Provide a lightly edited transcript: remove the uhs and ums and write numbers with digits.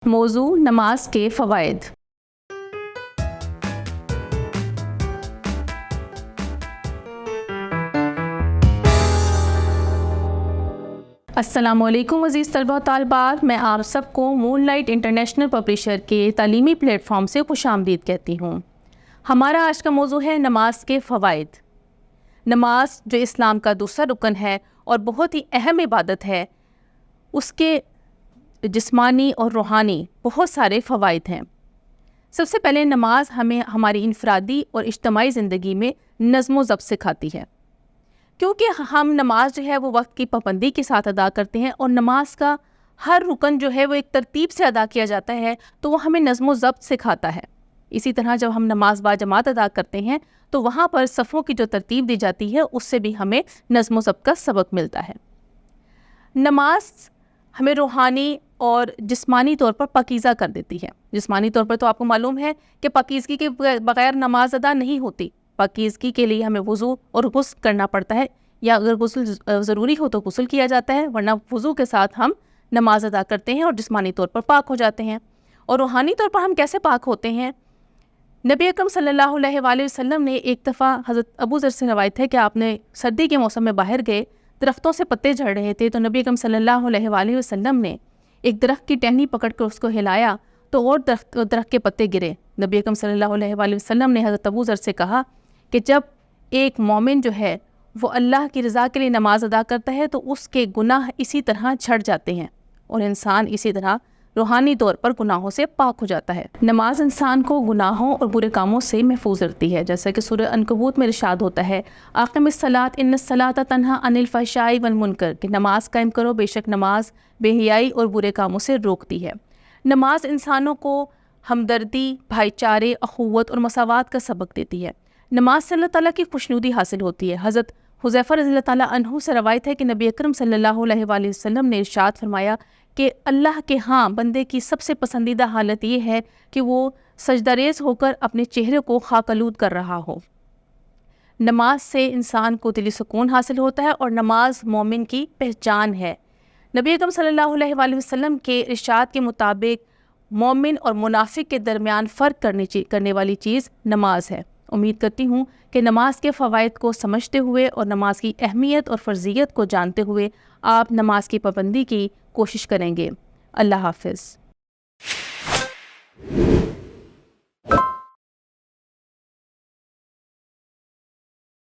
موضوع نماز کے فوائد۔ السلام علیکم عزیز طلبہ و طالبات، میں آپ سب کو مون لائٹ انٹرنیشنل پبلیشر کے تعلیمی پلیٹ فارم سے خوش آمدید کہتی ہوں۔ ہمارا آج کا موضوع ہے نماز کے فوائد۔ نماز جو اسلام کا دوسرا رکن ہے اور بہت ہی اہم عبادت ہے، اس کے جسمانی اور روحانی بہت سارے فوائد ہیں۔ سب سے پہلے نماز ہمیں ہماری انفرادی اور اجتماعی زندگی میں نظم و ضبط سکھاتی ہے، کیونکہ ہم نماز جو ہے وہ وقت کی پابندی کے ساتھ ادا کرتے ہیں، اور نماز کا ہر رکن جو ہے وہ ایک ترتیب سے ادا کیا جاتا ہے، تو وہ ہمیں نظم و ضبط سکھاتا ہے۔ اسی طرح جب ہم نماز با جماعت ادا کرتے ہیں تو وہاں پر صفوں کی جو ترتیب دی جاتی ہے اس سے بھی ہمیں نظم و ضبط کا سبق ملتا ہے۔ نماز ہمیں روحانی اور جسمانی طور پر پاکیزہ کر دیتی ہے۔ جسمانی طور پر تو آپ کو معلوم ہے کہ پاکیزگی کے بغیر نماز ادا نہیں ہوتی۔ پاکیزگی کے لیے ہمیں وضو اور غسل کرنا پڑتا ہے، یا اگر غسل ضروری ہو تو غسل کیا جاتا ہے، ورنہ وضو کے ساتھ ہم نماز ادا کرتے ہیں اور جسمانی طور پر پاک ہو جاتے ہیں۔ اور روحانی طور پر ہم کیسے پاک ہوتے ہیں؟ نبی اکرم صلی اللہ علیہ وآلہ وسلم نے ایک دفعہ حضرت ابو ذر سے روایت ہے کہ آپ نے سردی کے موسم میں باہر گئے، درختوں سے پتے جھڑ رہے تھے، تو نبی اکرم صلی اللہ علیہ وآلہ وسلم نے ایک درخت کی ٹہنی پکڑ کر اس کو ہلایا تو اور درخت کے پتے گرے۔ نبی اکرم صلی اللہ علیہ وآلہ وسلم نے حضرت ابو ذر سے کہا کہ جب ایک مومن جو ہے وہ اللہ کی رضا کے لیے نماز ادا کرتا ہے تو اس کے گناہ اسی طرح چھٹ جاتے ہیں، اور انسان اسی طرح روحانی طور پر گناہوں سے پاک ہو جاتا ہے۔ نماز انسان کو گناہوں اور برے کاموں سے محفوظ رکھتی ہے، جیسا کہ سورہ عنکبوت میں ارشاد ہوتا ہے، اقم الصلاۃ ان الصلاۃ تنہی عن الفحشاء والمنکر، کہ نماز قائم کرو، بے شک نماز بے حیائی اور برے کاموں سے روکتی ہے۔ نماز انسانوں کو ہمدردی، بھائی چارے، اخوت اور مساوات کا سبق دیتی ہے۔ نماز سے اللہ تعالیٰ کی خوشنودی حاصل ہوتی ہے۔ حضرت حذیفہ رضی اللہ تعالیٰ عنہ سے روایت ہے کہ نبی اکرم صلی اللہ علیہ وآلہ وسلم نے ارشاد فرمایا کہ اللہ کے ہاں بندے کی سب سے پسندیدہ حالت یہ ہے کہ وہ سجدہ ریز ہو کر اپنے چہرے کو خاک آلود کر رہا ہو۔ نماز سے انسان کو دلی سکون حاصل ہوتا ہے، اور نماز مومن کی پہچان ہے۔ نبی اکرم صلی اللہ علیہ وآلہ وسلم کے ارشاد کے مطابق مومن اور منافق کے درمیان فرق کرنے والی چیز نماز ہے۔ امید کرتی ہوں کہ نماز کے فوائد کو سمجھتے ہوئے اور نماز کی اہمیت اور فرضیت کو جانتے ہوئے آپ نماز کی پابندی کی کوشش کریں گے۔ اللہ حافظ۔